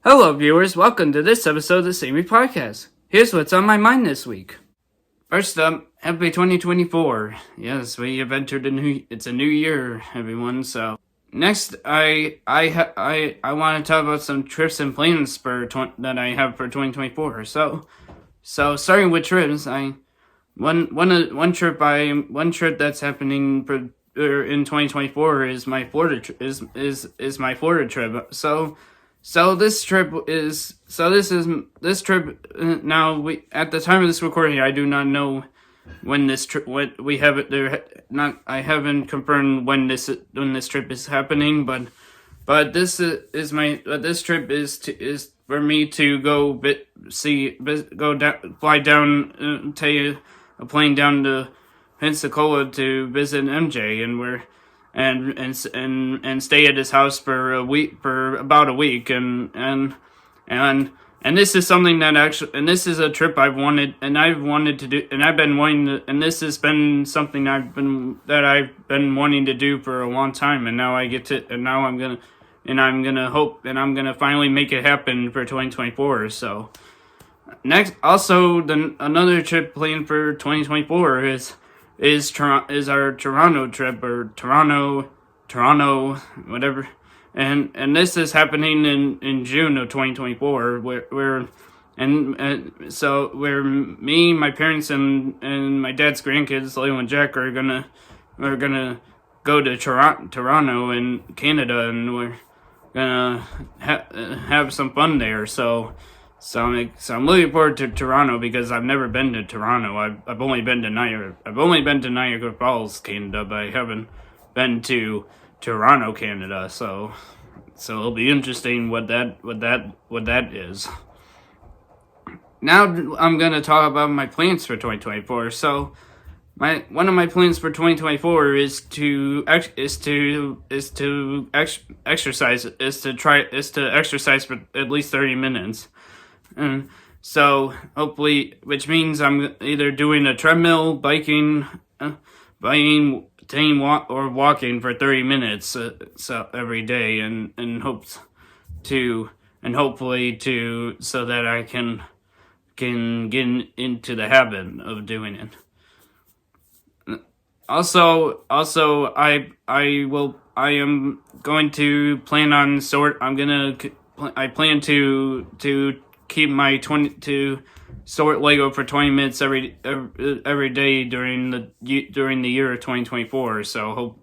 Hello, viewers. Welcome to this episode of the Samey Podcast. Here's what's on my mind this week. First up, happy 2024. Yes, we have entered it's a new year, everyone. So next, I want to talk about some trips and plans that I have for 2024. So starting with trips, one trip that's happening in 2024 is my Florida is my Florida trip. This trip now we at the time of this recording I do not know when this trip what we have it there not I haven't confirmed when this trip is happening, but this trip is for me to go fly down take a plane down to Pensacola to visit MJ, and stay at his house for about a week, and this is something and this is a trip I've wanted to do, and I've been wanting to, and this has been something I've been wanting to do for a long time, and now I get to, and now I'm gonna finally make it happen for 2024. So next, also another trip planned for 2024 is our Toronto trip, or Toronto, whatever, and this is happening in June of 2024, where me, my parents, and my dad's grandkids, Leo and Jack, are gonna go to Toronto in Canada, and we're gonna have some fun there. So I'm looking forward to Toronto because I've never been to Toronto. I've only been to Niagara Falls, Canada, but I haven't been to Toronto, Canada. So it'll be interesting what that is. Now I'm gonna talk about my plans for 2024. So one of my plans for 2024 is to exercise for at least 30 minutes. And so hopefully, which means I'm either doing a treadmill, biking, or walking for 30 minutes every day, and hopefully so that I can get into the habit of doing it. Also, I am going to plan on I plan to keep to sort Lego for 20 minutes every day during the year of 2024. So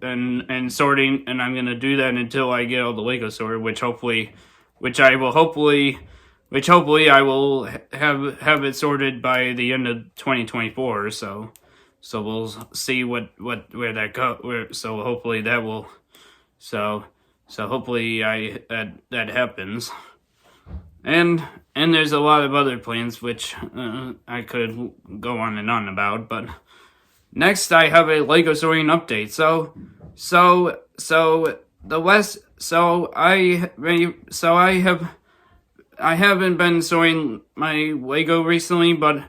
sorting, and I'm gonna do that until I get all the Lego sorted, which hopefully I will have it sorted by the end of 2024. So we'll see where that go. So hopefully that will. So hopefully that happens. And there's a lot of other plans which I could go on and on about, but next I have a Lego sorting update. I haven't been sorting my Lego recently, but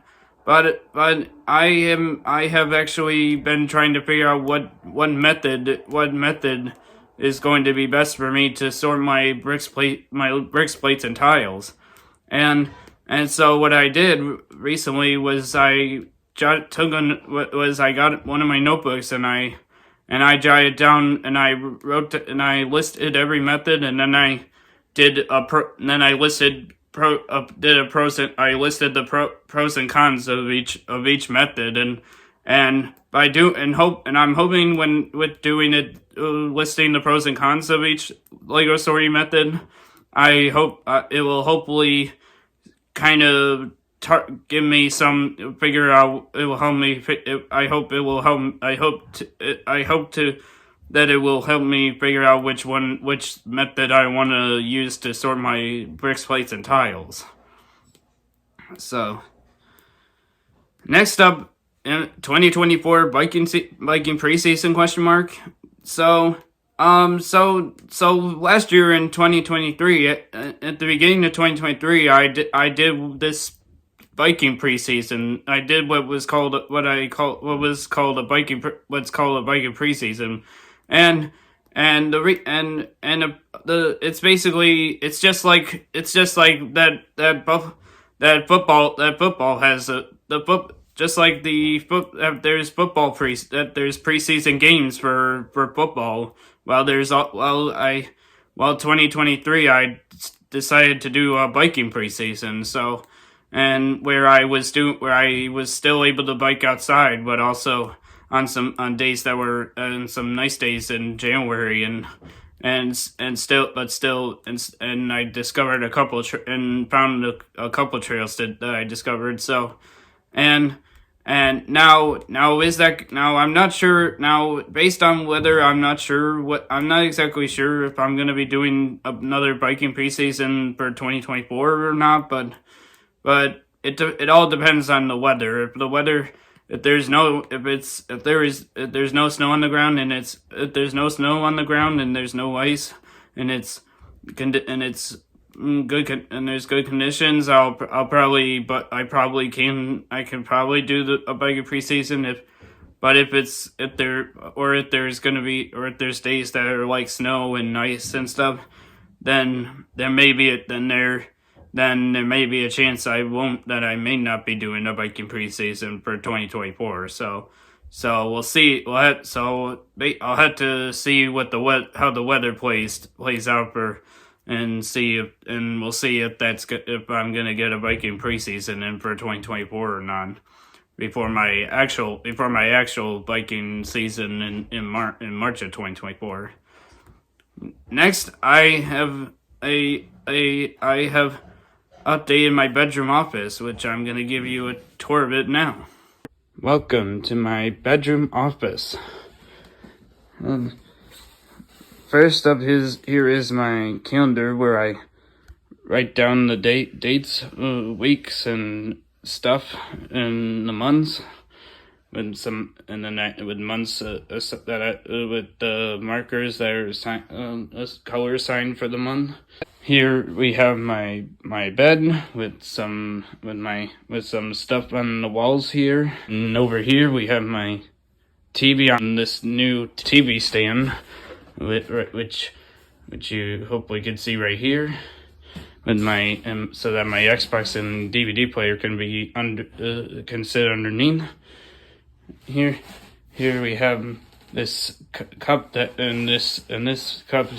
I have actually been trying to figure out what method is going to be best for me to sort my bricks, plates, and tiles. And so what I did recently was I got one of my notebooks, and I jotted it down, and I listed every method, and then I listed the pros and cons of each method, and I'm hoping with doing it, listing the pros and cons of each Lego sorting method, I hope it will hopefully kind of give me some figure out. It will help me. I hope it will help. I hope that it will help me figure out which method I want to use to sort my bricks, plates, and tiles. So next up, in 2024 biking preseason question mark. So last year in 2023, at the beginning of 2023, I did this biking preseason. I did what's called a biking preseason, and it's basically it's just like that football has the foot just like the foot there's football that there's preseason games for football. Well 2023 I decided to do a biking preseason, so and where I was still able to bike outside, but also on days that were on some nice days in January, and I discovered a couple and found a couple trails that I discovered. So and now is that now I'm not sure now based on weather. I'm not exactly sure if I'm gonna be doing another biking preseason for 2024 or not, but it all depends on the weather. If there's no snow on the ground, if there's no snow on the ground and there's no ice and it's good and there's good conditions, I can probably do a biking preseason if there's days that are like snow and ice and stuff, then there may be a chance I may not be doing a biking preseason for 2024. So we'll see. I'll have to see how the weather plays out and we'll see if I'm gonna get a biking preseason in for 2024 or not before my actual biking season in March of 2024. Next, I have updated my bedroom office, which I'm going to give you a tour of it now. Welcome to my bedroom office. First up here is my calendar where I write down the dates, weeks, and stuff, and the months. With months with the markers that are color signed for the month. Here we have my bed with some stuff on the walls here, and over here we have my TV on this new TV stand, which you hopefully can see right here, with so that my Xbox and DVD player can sit underneath. Here we have this cup this cup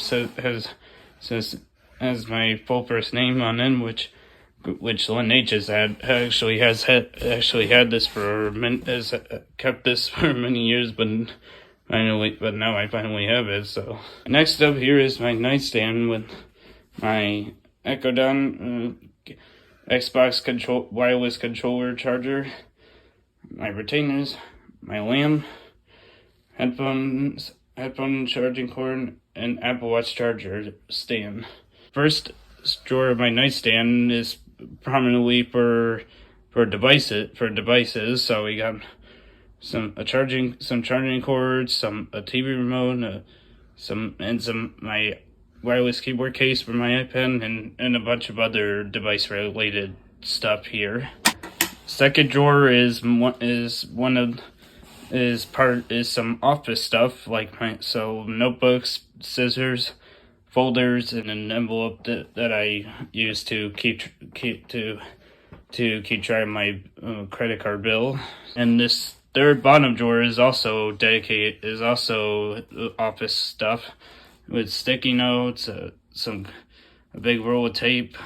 has my full first name on it, which Lynn H has had this kept this for many years, but now I finally have it. So next up here is my nightstand with my Echo Dot Xbox wireless controller charger, my retainers, my lamp, headphone charging cord, and Apple Watch charger stand. First drawer of my nightstand is prominently for devices. So we got some charging cords, a TV remote, my wireless keyboard case for my iPad, and a bunch of other device related stuff here. Second drawer is some office stuff like notebooks, scissors, folders, and an envelope that I use to keep track of my credit card bill. And this third bottom drawer is also office stuff with sticky notes, a big roll of tape,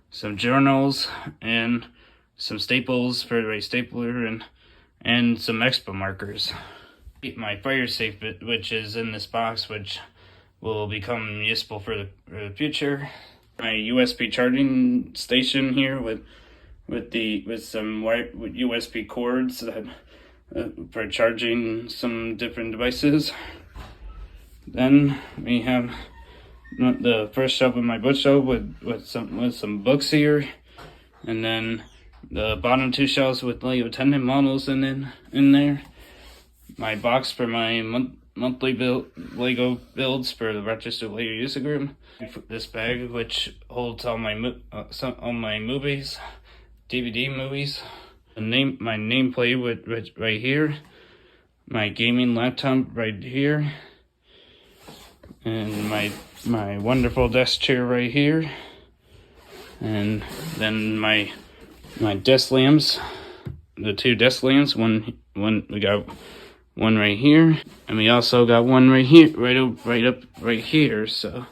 some journals, and some staples for my stapler, and some expo markers. My fire safe, which is in this box, which will become useful for the future. My USB charging station here with some USB cords for charging some different devices. Then we have the first shelf of my bookshelf with some books here, and then the bottom two shelves with Lego Tenant models in there. My box for my monthly Lego builds for the Rochester Lego User Group. This bag, which holds all my movies, DVD movies. My nameplate right here. My gaming laptop right here. and my wonderful desk chair right here, and then my desk lamps, the 2 desk lamps. One we got one right here, and we also got one right here, right here. So,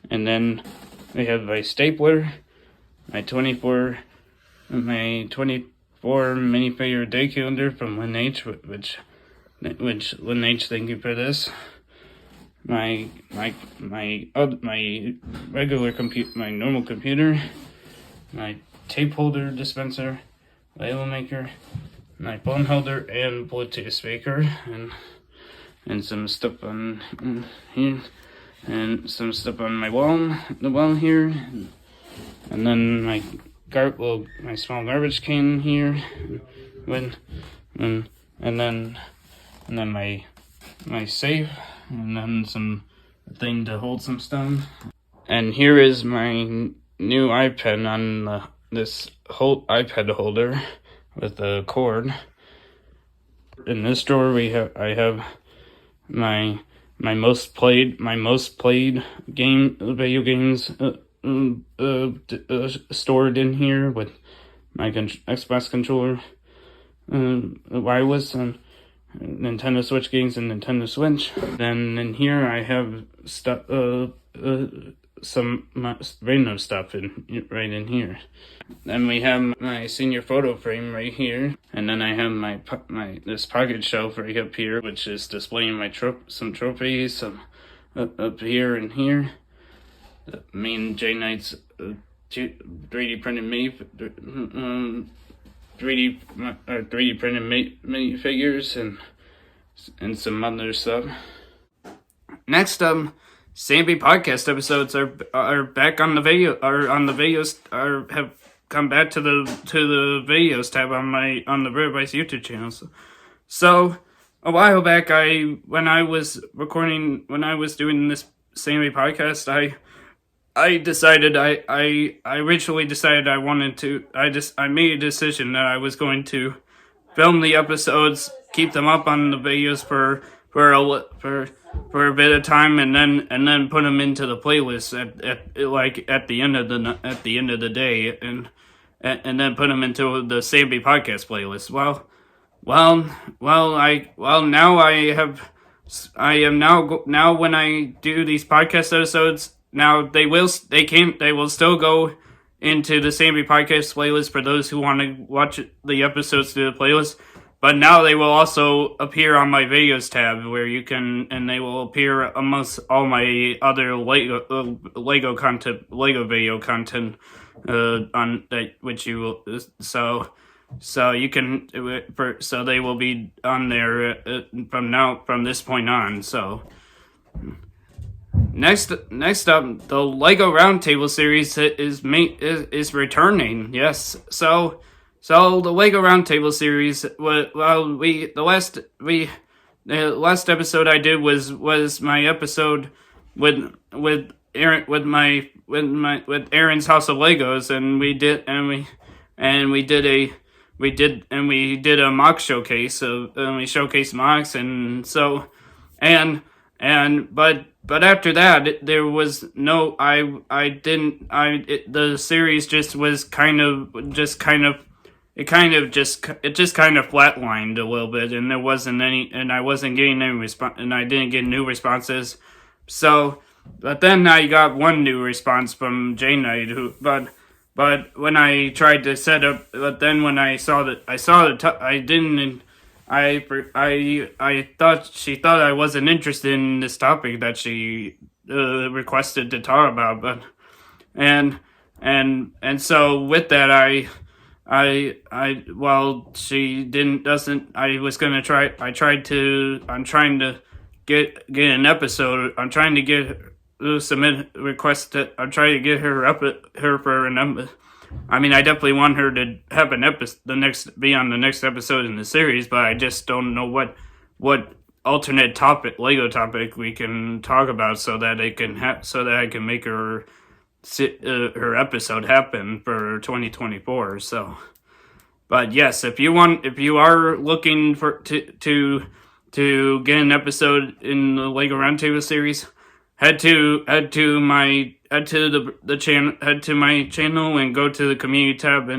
and then we have my stapler, my 24 minifigure day calendar from Lynn H, which Lynn H, thank you for this. My regular computer, my normal computer, my tape holder dispenser, label maker, my phone holder, and Bluetooth speaker, and some stuff on here, and some stuff on my the wall here, and then my small garbage can here, and then my safe, and then some thing to hold some stuff. And here is my new iPad on this whole iPad holder with a cord. In this drawer I have my most played video games stored in here, with my Xbox controller, wireless, and Nintendo Switch games and Nintendo Switch. Then in here I have stuff, some random stuff right in here. Then we have my senior photo frame right here, and then I have my this pocket shelf right up here, which is displaying my some trophies, some up here and here. Me and J Knight's 3D printed 3D printed mini figures and some other stuff. Next, Samby podcast episodes are back on the video, have come back to the videos tab on the Verivice YouTube channel. So a while back, when I was doing this Samby podcast, I decided I originally decided I made a decision that I was going to film the episodes, keep them up on the videos for a bit of time, and then put them into the playlist at the end of the day, and then put them into the Samby podcast playlist. Now when I do these podcast episodes, now they will still go into the Samby podcast playlist for those who want to watch the episodes through the playlist. But now they will also appear on my videos tab, where you can, and they will appear amongst all my other Lego video content on that, which you will so you can so they will be on there from this point on. So next up, the Lego Roundtable series is returning. Yes, so the Lego Roundtable series. The last episode I did was my episode with Aaron's House of Legos, and we did a mock showcase we showcased mocks, and so but after that there was no the series just flatlined a little bit, and there wasn't any, and I wasn't getting any response, and I didn't get new responses. So, but then I got one new response from J Knight, but when I tried to set up, but then when I thought she thought I wasn't interested in this topic that she requested to talk about, but and so with that I'm trying to get an episode. I'm trying to get submit request that I'm trying to get her for an episode. I mean, I definitely want her to have be on the next episode in the series, but I just don't know what alternate Lego topic we can talk about so that I can make her episode happen for 2024. So, but yes, if you are looking to get an episode in the Lego Roundtable series, head to my channel and go to the community tab,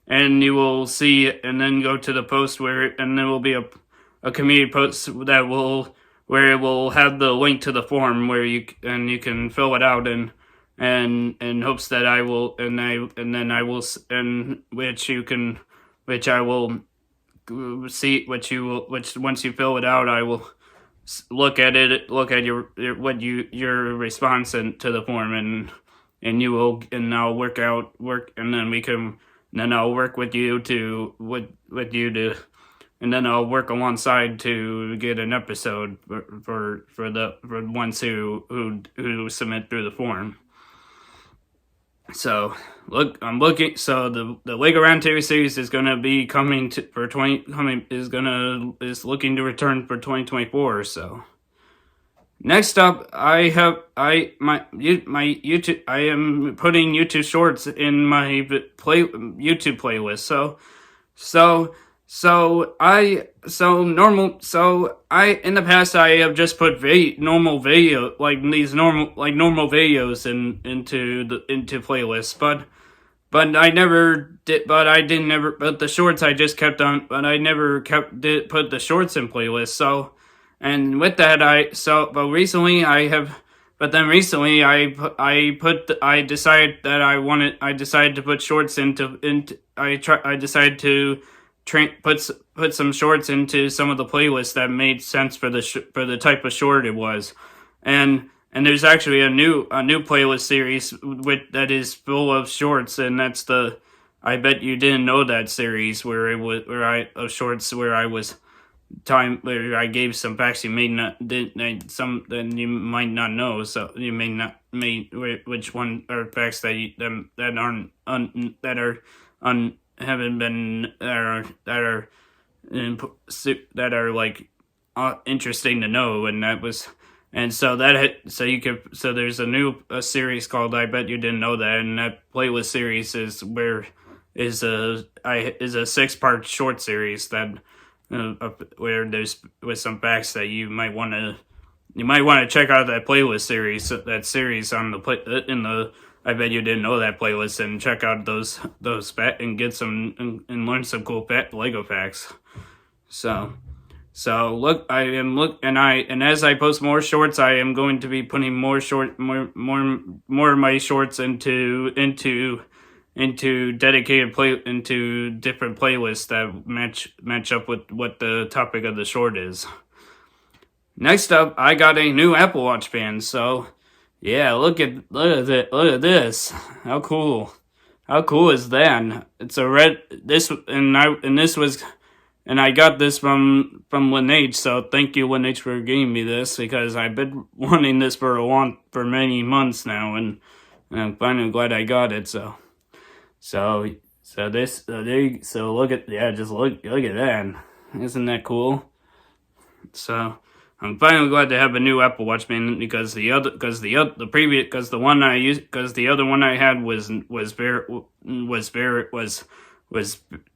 and you will see, and then go to the post and there will be a community post that will where it will have the link to the form where you can fill it out, and in hopes that I will and then I will and which I will see, which once you fill it out, I will look at your response to the form, and you will, and I'll and then I'll work with you and then I'll work alongside to get an episode for the ones who submit through the form. So I'm looking. So the Lego Roundtable series is going to be coming is looking to return for 2024. So next up, I am putting YouTube Shorts in my YouTube playlist. In the past I have just put normal videos into playlists, but the shorts I just kept on, but I never put the shorts in playlists. So, and with that recently I decided to put shorts I decided to put some shorts into some of the playlists that made sense for the type of short it was, and there's actually a new playlist series that is full of shorts, and that's the I Bet You Didn't Know That series, where I gave some facts you some that you might not know, so you which one are facts haven't been that are like interesting to know, and there's a new series called I Bet You Didn't Know That, and that playlist series is a 6-part short series that where there's with some facts that you might want to check out that playlist series on the I Bet You Didn't Know That playlist, and check out those and get some and learn some cool Lego facts. So and as I post more shorts, I am going to be putting more of my shorts into dedicated into different playlists that match up with what the topic of the short is. Next up, I got a new Apple Watch band. So yeah, look at this. How cool is that? It's a red I got this from Lineage, so thank you, Lineage, for giving me this, because I've been wanting this for many months now, and I'm finally glad I got it. So look at that. Isn't that cool? So I'm finally glad to have a new Apple Watch band, because the other one I had was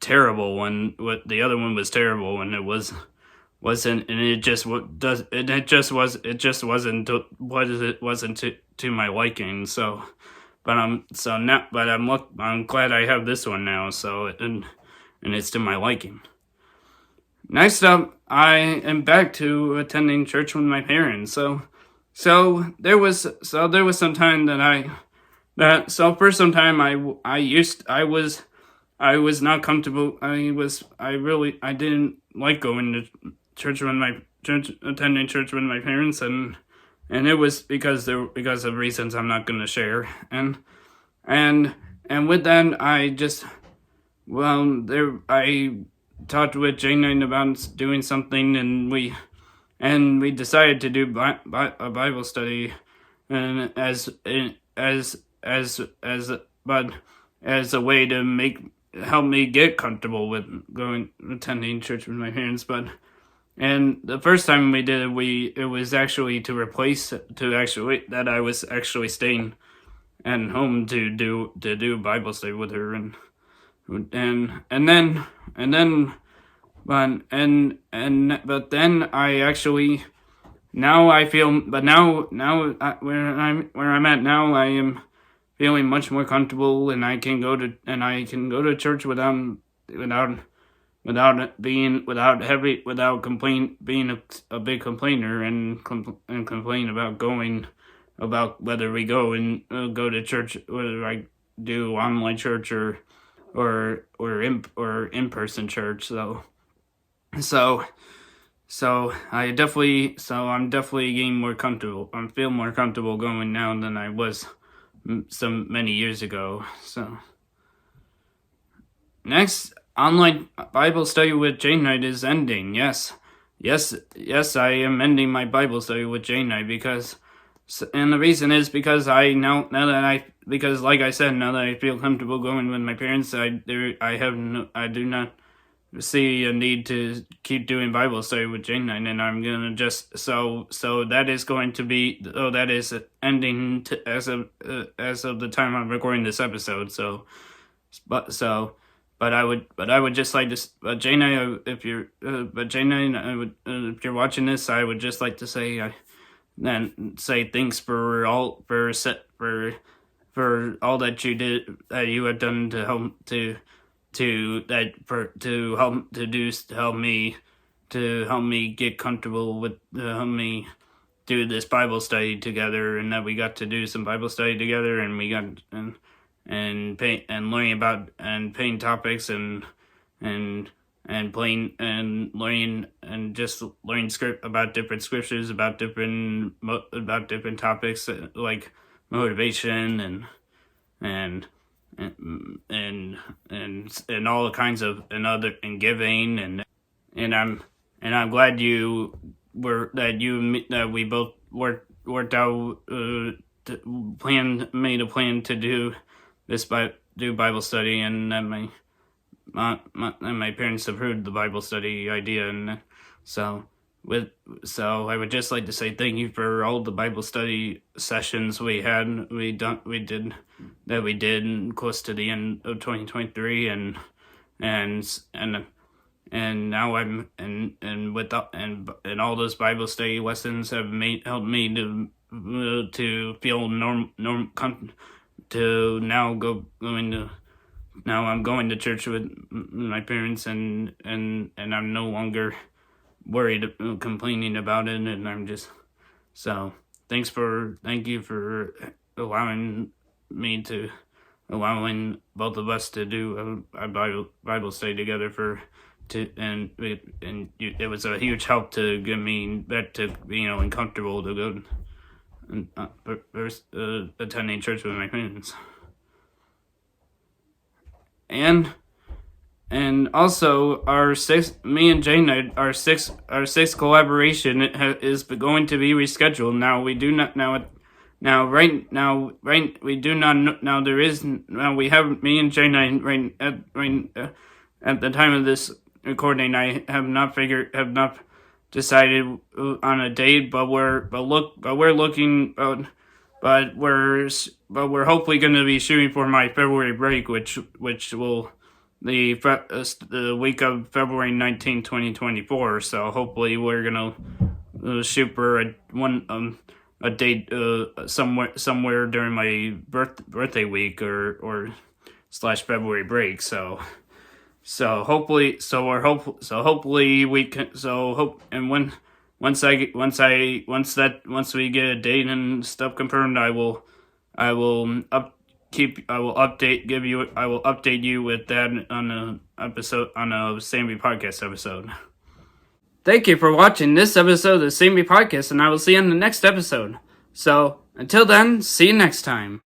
terrible when the other one was terrible, and it wasn't to my liking. So I'm glad I have this one now. So and it's to my liking. Next up, I am back to attending church with my parents. So there was some time for some time I was not comfortable. I didn't like going to attending church with my parents, and it was because of reasons I'm not going to share. And with that, I talked with Jane about doing something, and we decided to do a Bible study, and as a way to help me get comfortable with attending church with my parents. And the first time we did it, it was actually that I was actually staying at home to do Bible study with her, but then I actually now I feel, but where I'm at now, I am feeling much more comfortable, and I can go to church without being a big complainer and complain about whether we go to church, whether I do online church or in person church. So I'm definitely getting more comfortable. I feel more comfortable going now than I was some many years ago. So next, online Bible study with J Knight is ending. Yes, I am ending my Bible study with J Knight and the reason is because because like I said, now that I feel comfortable going with my parents, I do not see a need to keep doing Bible study with J Knight, and I'm gonna just so that is going to be that is ending as of the time I'm recording this episode. But I would just like to, J Knight, if you're watching this, I would just like to say thanks for all that you have done to help me get comfortable with help me do this Bible study together, and that we got to do some Bible study together, and we got and learning about and paying topics and playing and learning and just learning about different scriptures, about different topics like motivation and all kinds of and giving and I'm glad that we both worked out made a plan to do Bible study, and that my parents approved the Bible study idea, and so I would just like to say thank you for all the Bible study sessions we did close to the end of 2023, and now and all those Bible study lessons have helped me to feel now I'm going to church with my parents, and I'm no longer worried, complaining about it, and I'm just thank you for allowing both of us to do a Bible study together it was a huge help to get me back to and comfortable to go and attending church with my parents. And also me and J Knight, our sixth collaboration is going to be rescheduled. Now we do not we have me and J Knight at the time of this recording. I have not decided on a date, but we're hopefully going to be shooting for my February break, which will the week of February 19, 2024. So hopefully we're gonna shoot for a date somewhere during my birthday week or / February break. So hopefully we can. Once we get a date and stuff confirmed, I will update you with that on a Sammy Podcast episode. Thank you for watching this episode of the Sammy Podcast, and I will see you in the next episode. So until then, see you next time.